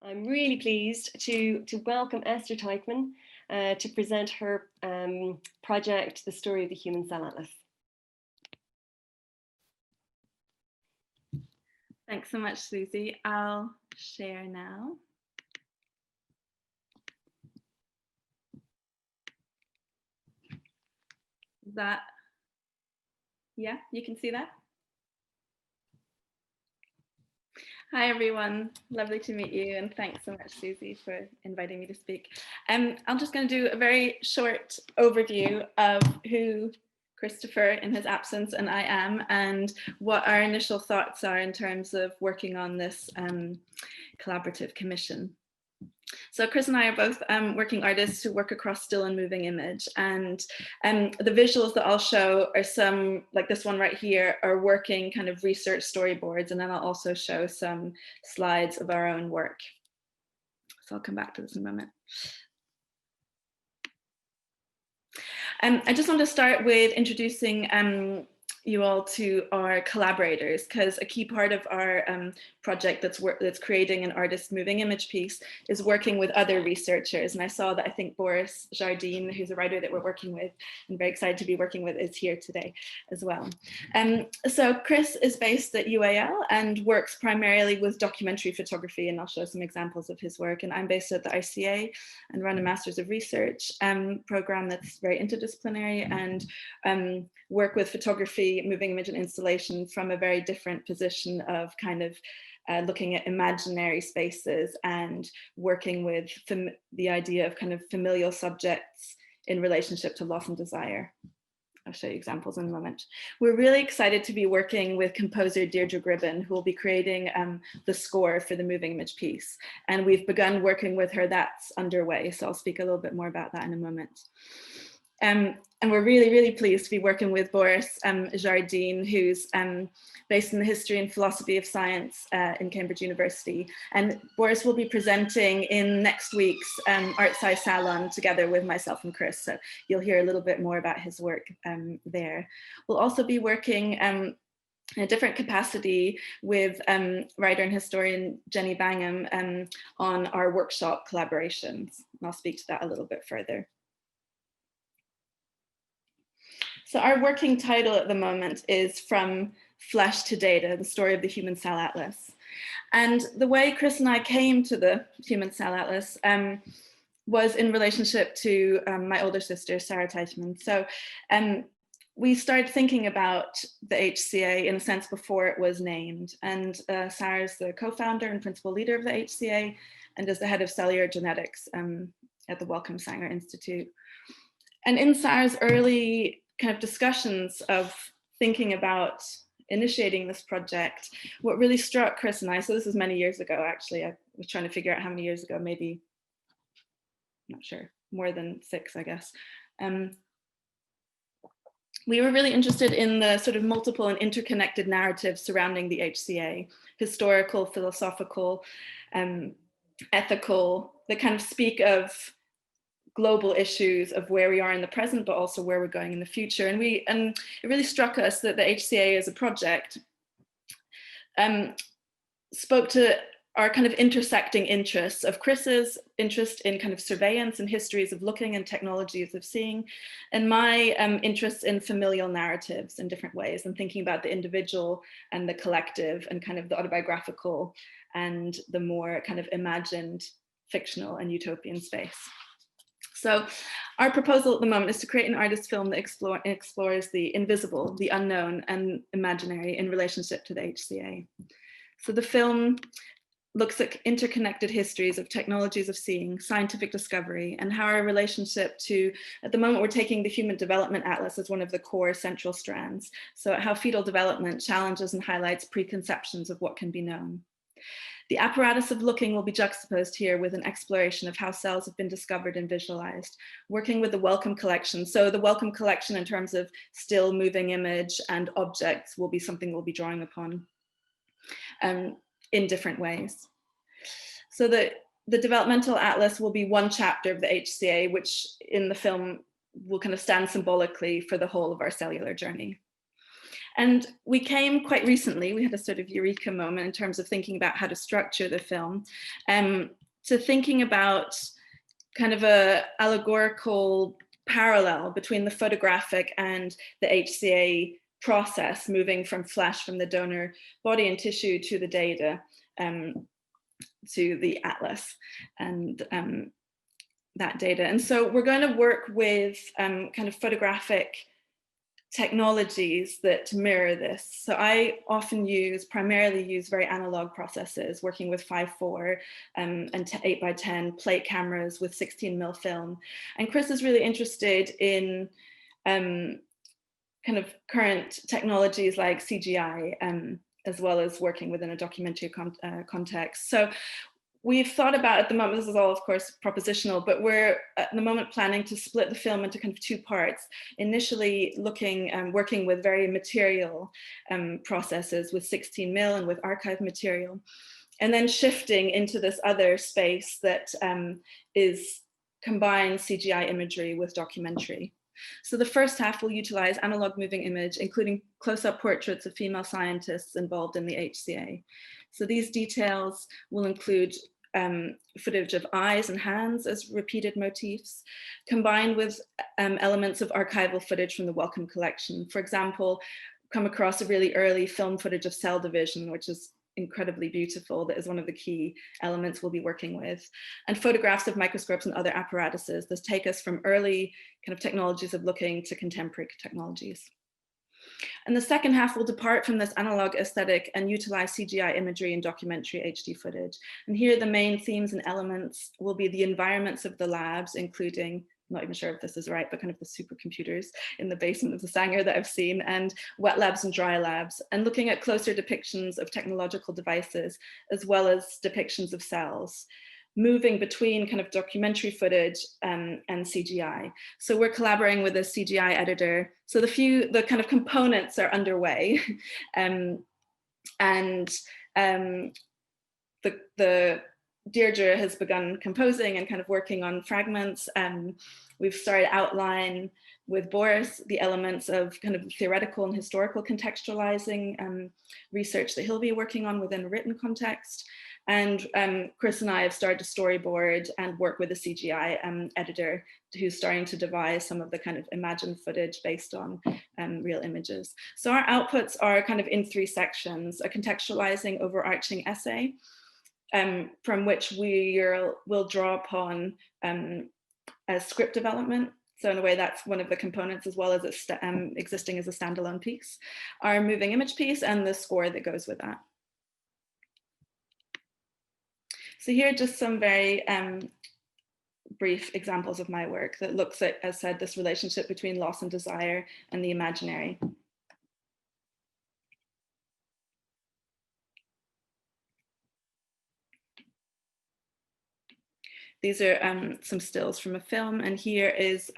I'm really pleased to welcome Esther Teichmann to present her project, The Story of the Human Cell Atlas. Thanks so much, Susie. I'll share now. Yeah, you can see that? Hi, everyone. Lovely to meet you. And thanks so much, Susie, for inviting me to speak. I'm just going to do a very short overview of who Christopher in his absence and I am, and what our initial thoughts are in terms of working on this collaborative commission. So Chris and I are both working artists who work across still and moving image, and the visuals that I'll show are some, like this one right here, are working kind of research storyboards, and then I'll also show some slides of our own work. So I'll come back to this in a moment. I just want to start with introducing you all to our collaborators, because a key part of our project that's creating an artist moving image piece is working with other researchers. And I saw that I think Boris Jardine, who's a writer that we're working with and very excited to be working with, is here today as well. So Chris is based at UAL and works primarily with documentary photography, and I'll show some examples of his work. And I'm based at the HCA and run a Masters of Research program that's very interdisciplinary, and work with photography, moving image and installation from a very different position of kind of looking at imaginary spaces and working with the idea of kind of familial subjects in relationship to loss and desire. I'll show you examples in a moment. We're really excited to be working with composer Deirdre Gribben, who will be creating the score for the moving image piece. And we've begun working with her, that's underway. So I'll speak a little bit more about that in a moment. And we're really, really pleased to be working with Boris Jardine, who's based in the history and philosophy of science in Cambridge University. And Boris will be presenting in next week's Art Sci Salon together with myself and Chris. So you'll hear a little bit more about his work there. We'll also be working in a different capacity with writer and historian Jenny Bangham on our workshop collaborations. And I'll speak to that a little bit further. So our working title at the moment is From Flesh to Data, the story of the Human Cell Atlas. And the way Chris and I came to the Human Cell Atlas was in relationship to my older sister, Sarah Teichmann. So we started thinking about the HCA in a sense before it was named. And Sarah's the co-founder and principal leader of the HCA and is the head of cellular genetics at the Wellcome Sanger Institute. And in Sarah's early kind of discussions of thinking about initiating this project, what really struck Chris and I, so this is many years ago, actually, I was trying to figure out how many years ago, maybe, I'm not sure, more than 6, I guess. We were really interested in the sort of multiple and interconnected narratives surrounding the HCA, historical, philosophical, ethical, that kind of speak of global issues of where we are in the present, but also where we're going in the future. And it really struck us that the HCA as a project spoke to our kind of intersecting interests of Chris's interest in kind of surveillance and histories of looking and technologies of seeing, and my interests in familial narratives in different ways, and thinking about the individual and the collective and kind of the autobiographical and the more kind of imagined fictional and utopian space. So our proposal at the moment is to create an artist film that explores the invisible, the unknown, and imaginary in relationship to the HCA. So the film looks at interconnected histories of technologies of seeing, scientific discovery, and how our relationship to, at the moment, we're taking the Human Development Atlas as one of the core central strands. So how fetal development challenges and highlights preconceptions of what can be known. The apparatus of looking will be juxtaposed here with an exploration of how cells have been discovered and visualized, working with the Wellcome collection. So the Wellcome collection in terms of still moving image and objects will be something we'll be drawing upon in different ways. So the developmental atlas will be one chapter of the HCA, which in the film will kind of stand symbolically for the whole of our cellular journey. And we came quite recently, we had a sort of eureka moment in terms of thinking about how to structure the film, to thinking about kind of a allegorical parallel between the photographic and the HCA process, moving from flesh, from the donor body and tissue to the data, to the atlas and that data. And so we're going to work with kind of photographic technologies that mirror this. So I often primarily use very analog processes, working with 5.4 and 8x10 plate cameras with 16mm film. And Chris is really interested in kind of current technologies like CGI, as well as working within a documentary context. So we've thought about, at the moment, this is all of course propositional, but we're at the moment planning to split the film into kind of two parts. Initially looking and working with very material processes with 16mm and with archive material, and then shifting into this other space that is combines CGI imagery with documentary. So the first half will utilize analog moving image, including close-up portraits of female scientists involved in the HCA. So these details will include footage of eyes and hands as repeated motifs, combined with elements of archival footage from the Wellcome collection. For example, come across a really early film footage of cell division, which is incredibly beautiful. That is one of the key elements we'll be working with. And photographs of microscopes and other apparatuses that take us from early kind of technologies of looking to contemporary technologies. And the second half will depart from this analog aesthetic and utilize CGI imagery and documentary HD footage. And here the main themes and elements will be the environments of the labs, including, I'm not even sure if this is right, but kind of the supercomputers in the basement of the Sanger that I've seen, and wet labs and dry labs, and looking at closer depictions of technological devices, as well as depictions of cells, moving between kind of documentary footage and CGI. So we're collaborating with a CGI editor. So the kind of components are underway. The Deirdre has begun composing and kind of working on fragments. We've started outline with Boris the elements of kind of theoretical and historical contextualizing research that he'll be working on within a written context. And Chris and I have started to storyboard and work with a CGI editor who's starting to devise some of the kind of imagined footage based on real images. So our outputs are kind of in three sections: a contextualizing overarching essay, from which we'll draw upon as script development. So in a way, that's one of the components, as well as it's existing as a standalone piece, our moving image piece, and the score that goes with that. So here are just some very brief examples of my work that looks at, as said, this relationship between loss and desire and the imaginary. These are some stills from a film, and here is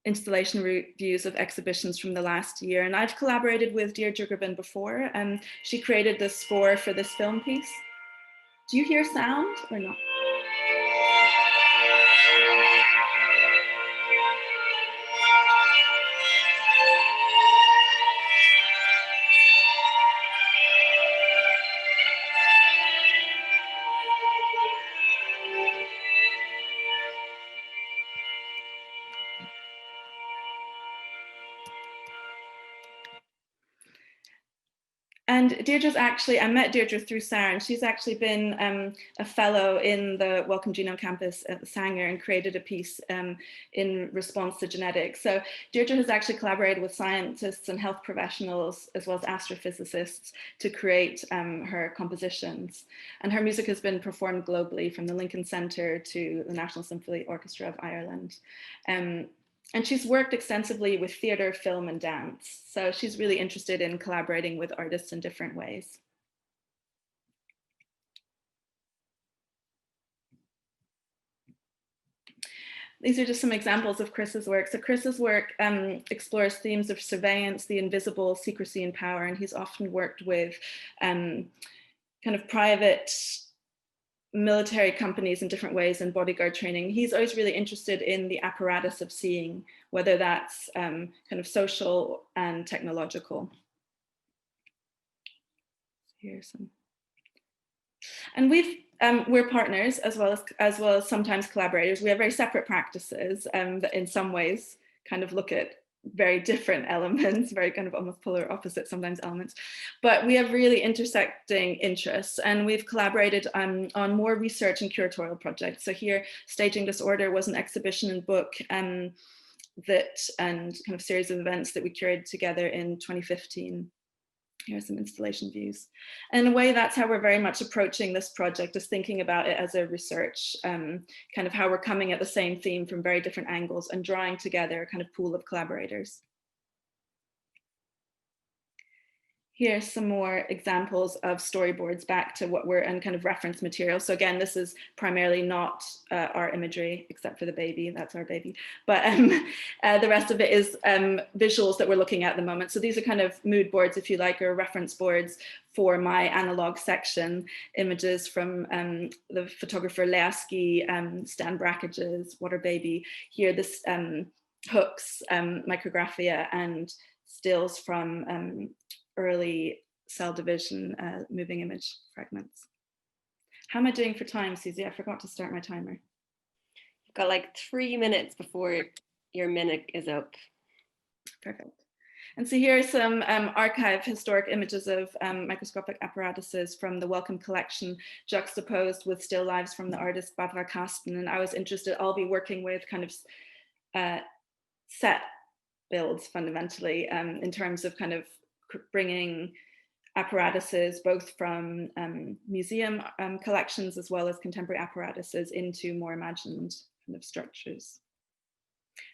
installation reviews of exhibitions from the last year. And I've collaborated with Deirdre Gribbin before, and she created the score for this film piece. Do you hear sound or not? And Deirdre's actually, I met Deirdre through Sarah, and she's actually been a fellow in the Wellcome Genome Campus at the Sanger and created a piece in response to genetics. So Deirdre has actually collaborated with scientists and health professionals, as well as astrophysicists, to create her compositions. And her music has been performed globally, from the Lincoln Center to the National Symphony Orchestra of Ireland. And she's worked extensively with theater, film, and dance. So she's really interested in collaborating with artists in different ways. These are just some examples of Chris's work. So Chris's work explores themes of surveillance, the invisible, secrecy, and power. And he's often worked with kind of private military companies in different ways and bodyguard training. He's always really interested in the apparatus of seeing, whether that's kind of social and technological. Here's some. And we're partners as well as sometimes collaborators. We have very separate practices that in some ways kind of look at very different elements, very kind of almost polar opposite sometimes elements, but we have really intersecting interests, and we've collaborated on more research and curatorial projects. So here, Staging Disorder was an exhibition and book and kind of series of events that we curated together in 2015. Here are some installation views. And in a way, that's how we're very much approaching this project, is thinking about it as a research, kind of how we're coming at the same theme from very different angles and drawing together a kind of pool of collaborators. Here's some more examples of storyboards back to what we're and kind of reference material. So again, this is primarily not our imagery, except for the baby, that's our baby. But the rest of it is visuals that we're looking at the moment. So these are kind of mood boards, if you like, or reference boards for my analog section, images from the photographer Leaski, Stan Brackage's Water Baby. Here, this Hooks, Micrographia, and stills from early cell division moving image fragments. How am I doing for time, Susie? I forgot to start my timer. You've got like 3 minutes before your minute is up. Perfect. And so here are some archive historic images of microscopic apparatuses from the Wellcome collection, juxtaposed with still lives from the artist Barbara Kasten. And I was interested, I'll be working with kind of set builds fundamentally in terms of kind of bringing apparatuses both from museum collections as well as contemporary apparatuses into more imagined kind of structures.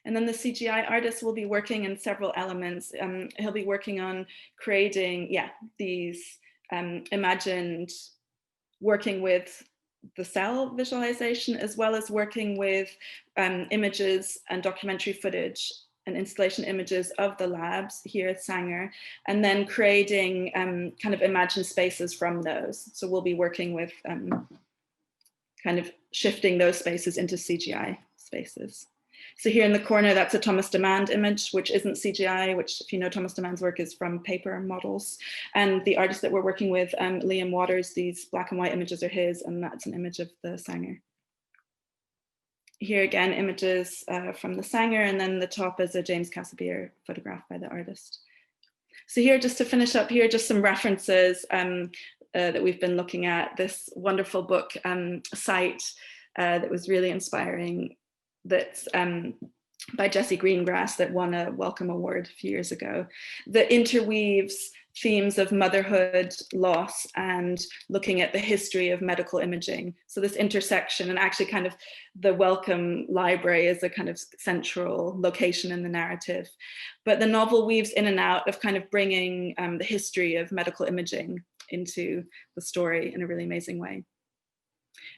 And then the CGI artist will be working in several elements. He'll be working on creating, these imagined, working with the cell visualization, as well as working with images and documentary footage and installation images of the labs here at Sanger, and then creating kind of imagined spaces from those. So we'll be working with kind of shifting those spaces into CGI spaces. So here in the corner, that's a Thomas Demand image, which isn't CGI, which, if you know Thomas Demand's work, is from paper models. And the artist that we're working with, Liam Waters, these black and white images are his, and that's an image of the Sanger. Here again, images from the Sanger, and then the top is a James Casabier photograph by the artist. So here, just to finish up here, just some references that we've been looking at. This wonderful book, Sight, that was really inspiring, that's by Jessie Greengrass, that won a Wellcome Award a few years ago, that interweaves themes of motherhood, loss, and looking at the history of medical imaging. So this intersection, and actually kind of the Wellcome Library is a kind of central location in the narrative. But the novel weaves in and out of kind of bringing the history of medical imaging into the story in a really amazing way.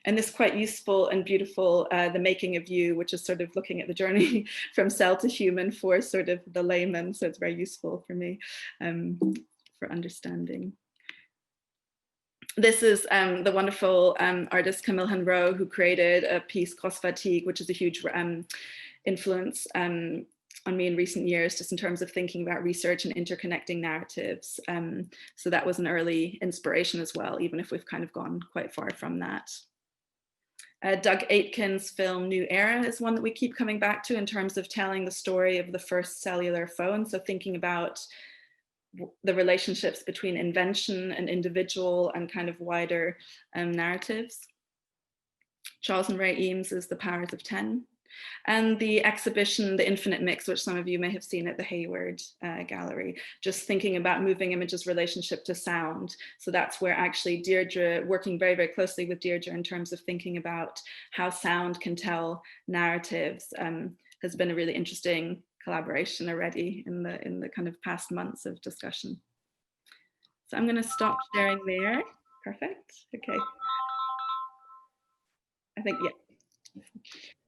And this quite useful and beautiful, The Making of You, which is sort of looking at the journey from cell to human for sort of the layman. So it's very useful for me for understanding. This is the wonderful artist Camille Henro, who created a piece, Cross Fatigue, which is a huge influence on me in recent years, just in terms of thinking about research and interconnecting narratives. So that was an early inspiration as well, even if we've kind of gone quite far from that. Doug Aitken's film New Era is one that we keep coming back to in terms of telling the story of the first cellular phone. So thinking about the relationships between invention and individual and kind of wider narratives. Charles and Ray Eames is The Powers of 10. And the exhibition, The Infinite Mix, which some of you may have seen at the Hayward Gallery, just thinking about moving images' relationship to sound. So that's where actually Deirdre, working very, very closely with Deirdre in terms of thinking about how sound can tell narratives, has been a really interesting collaboration already in the kind of past months of discussion. So I'm going to stop sharing there. Perfect. Okay. I think, yeah.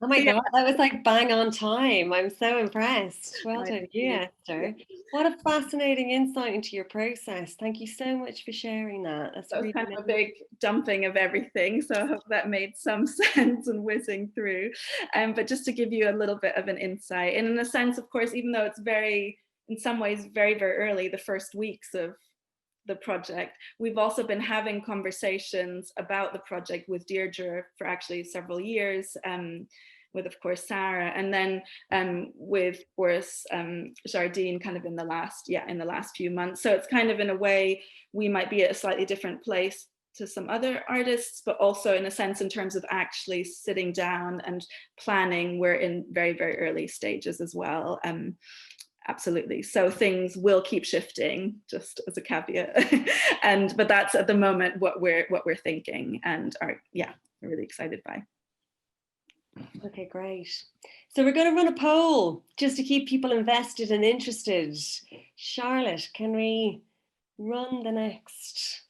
Oh my So yeah, God, that was like bang on time. I'm so impressed. Well I done, you, really, yeah, Esther. What a fascinating insight into your process. Thank you so much for sharing that. That's that was really kind of a nice. big dumping of everything. So I hope that made some sense and whizzing through. But just to give you a little bit of an insight, and in a sense, of course, even though it's very, in some ways, very, very early, the first weeks of the project, we've also been having conversations about the project with Deirdre for actually several years, with, of course, Sarah, and then with Boris Jardine kind of in the last few months. So it's kind of, in a way, we might be at a slightly different place to some other artists, but also in a sense, in terms of actually sitting down and planning, we're in very, very early stages as well. Absolutely. So things will keep shifting, just as a caveat. But that's at the moment what we're thinking, and are we're really excited by. Okay, great. So we're going to run a poll just to keep people invested and interested. Charlotte, can we run the next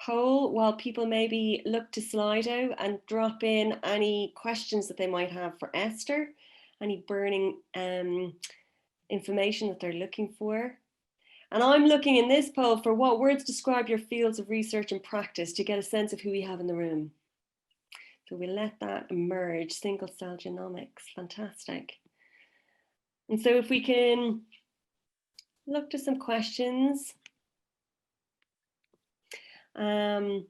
poll while people maybe look to Slido and drop in any questions that they might have for Esther, any burning information that they're looking for? And I'm looking in this poll for what words describe your fields of research and practice to get a sense of who we have in the room. So we'll let that emerge. Single cell genomics, fantastic. And so if we can look to some questions. What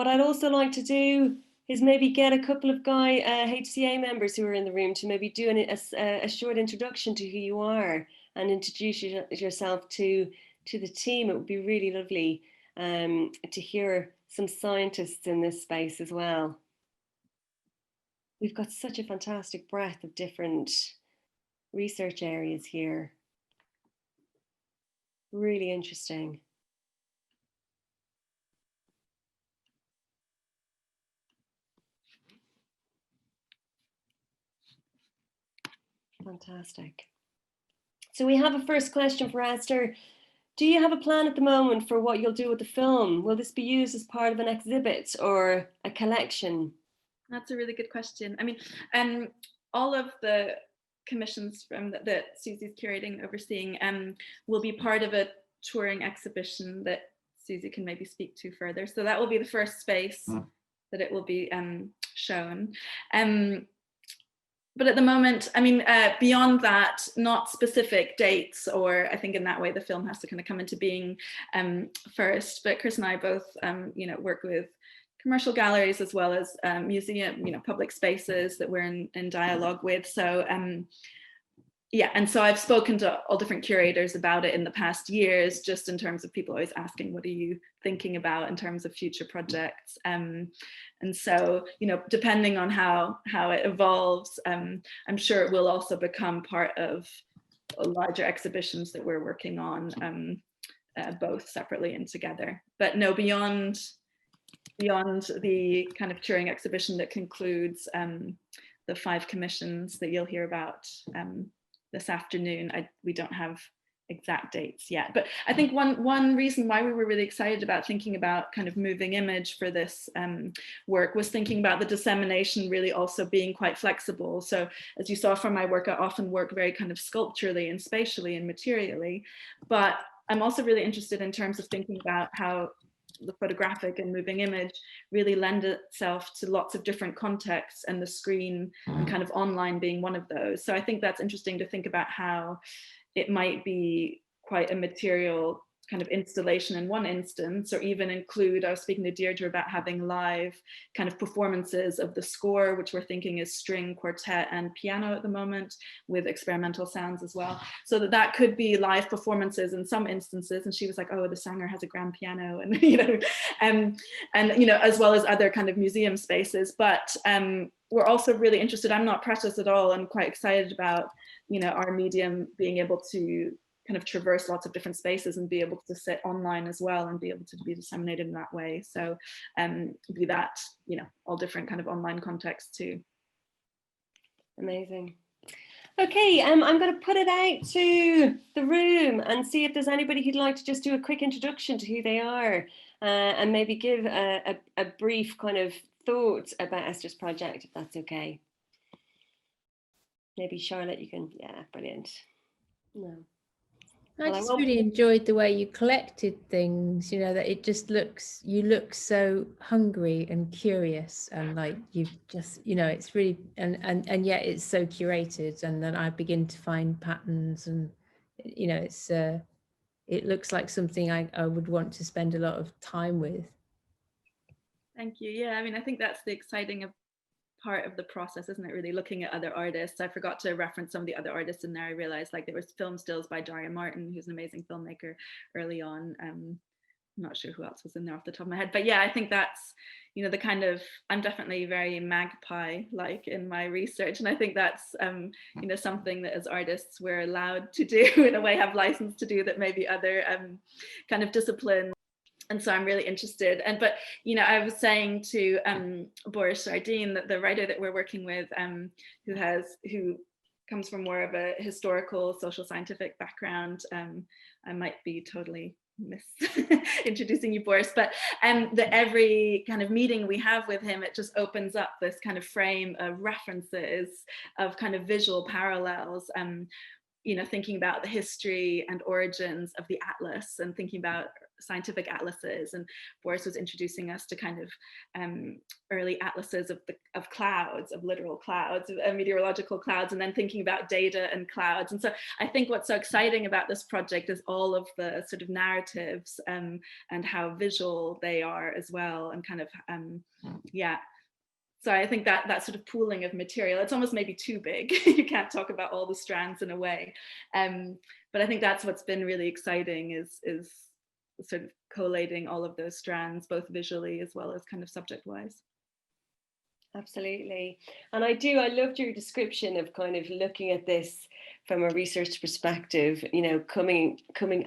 I'd also like to do is maybe get a couple of HCA members who are in the room to maybe do a short introduction to who you are and introduce yourself to the team. It would be really lovely to hear some scientists in this space as well. We've got such a fantastic breadth of different research areas here. Really interesting. Fantastic. So we have a first question for Esther. Do you have a plan at the moment for what you'll do with the film? Will this be used as part of an exhibit or a collection? That's a really good question. I mean, all of the commissions from that Susie's curating and overseeing will be part of a touring exhibition that Susie can maybe speak to further. So that will be the first space that it will be shown. But at the moment, I mean, beyond that, not specific dates, or I think in that way the film has to kind of come into being first. But Chris and I both, work with commercial galleries as well as museum, public spaces that we're in dialogue with. So and so I've spoken to all different curators about it in the past years, just in terms of people always asking, what are you thinking about in terms of future projects? And so, depending on how it evolves, I'm sure it will also become part of larger exhibitions that we're working on, both separately and together. But no, beyond the kind of touring exhibition that concludes the 5 commissions that you'll hear about this afternoon, we don't have exact dates yet. But I think one reason why we were really excited about thinking about kind of moving image for this work was thinking about the dissemination really also being quite flexible. So as you saw from my work, I often work very kind of sculpturally and spatially and materially, but I'm also really interested in terms of thinking about how the photographic and moving image really lend itself to lots of different contexts, and the screen and kind of online being one of those. So I think that's interesting to think about how it might be quite a material kind of installation in one instance, or even include, I was speaking to Deirdre about having live kind of performances of the score, which we're thinking is string, quartet, and piano at the moment, with experimental sounds as well. So that could be live performances in some instances. And she was like, oh, the Sanger has a grand piano, and as well as other kind of museum spaces. But we're also really interested, I'm not precious at all, I'm quite excited about, our medium being able to kind of traverse lots of different spaces and be able to sit online as well and be able to be disseminated in that way. So be that, all different kind of online contexts too. Amazing. Okay, I'm going to put it out to the room and see if there's anybody who'd like to just do a quick introduction to who they are and maybe give a brief kind of thoughts about Esther's project, if that's okay. Maybe Charlotte, you can, yeah, brilliant. No. I just really enjoyed the way you collected things, you know, that it just looks, you look so hungry and curious, and like you've just, you know, it's really, and yet it's so curated, and then I begin to find patterns, and you know, it's it looks like something I would want to spend a lot of time with. Thank you. Yeah, I mean, I think that's the exciting part of the process, isn't it? Really looking at other artists. I forgot to reference some of the other artists in there. I realized like there was film stills by Daria Martin, who's an amazing filmmaker early on. I'm not sure who else was in there off the top of my head, but yeah, I think that's, you know, the kind of, I'm definitely very magpie like in my research, and I think that's you know, something that as artists we're allowed to do, in a way have license to do, that maybe other kind of disciplines. And so I'm really interested. And but you know, I was saying to Boris Sardine, that the writer that we're working with, who comes from more of a historical social scientific background, I might be totally introducing you, Boris, but that every kind of meeting we have with him, it just opens up this kind of frame of references, of kind of visual parallels, you know, thinking about the history and origins of the atlas, and thinking about scientific atlases. And Boris was introducing us to kind of early atlases of clouds, of literal clouds, of meteorological clouds, and then thinking about data and clouds. And so I think what's so exciting about this project is all of the sort of narratives and how visual they are as well, and kind of yeah. So I think that sort of pooling of material, it's almost maybe too big. You can't talk about all the strands in a way. But I think that's what's been really exciting, is sort of collating all of those strands, both visually as well as kind of subject-wise. Absolutely. And I loved your description of kind of looking at this from a research perspective, you know, coming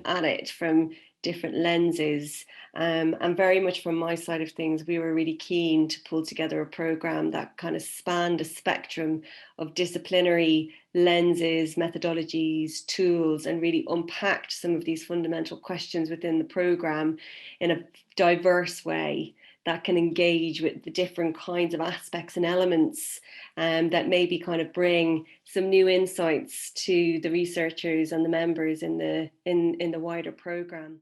at it from different lenses. And very much from my side of things, we were really keen to pull together a program that kind of spanned a spectrum of disciplinary lenses, methodologies, tools, and really unpacked some of these fundamental questions within the program in a diverse way that can engage with the different kinds of aspects and elements that maybe kind of bring some new insights to the researchers and the members in the wider program.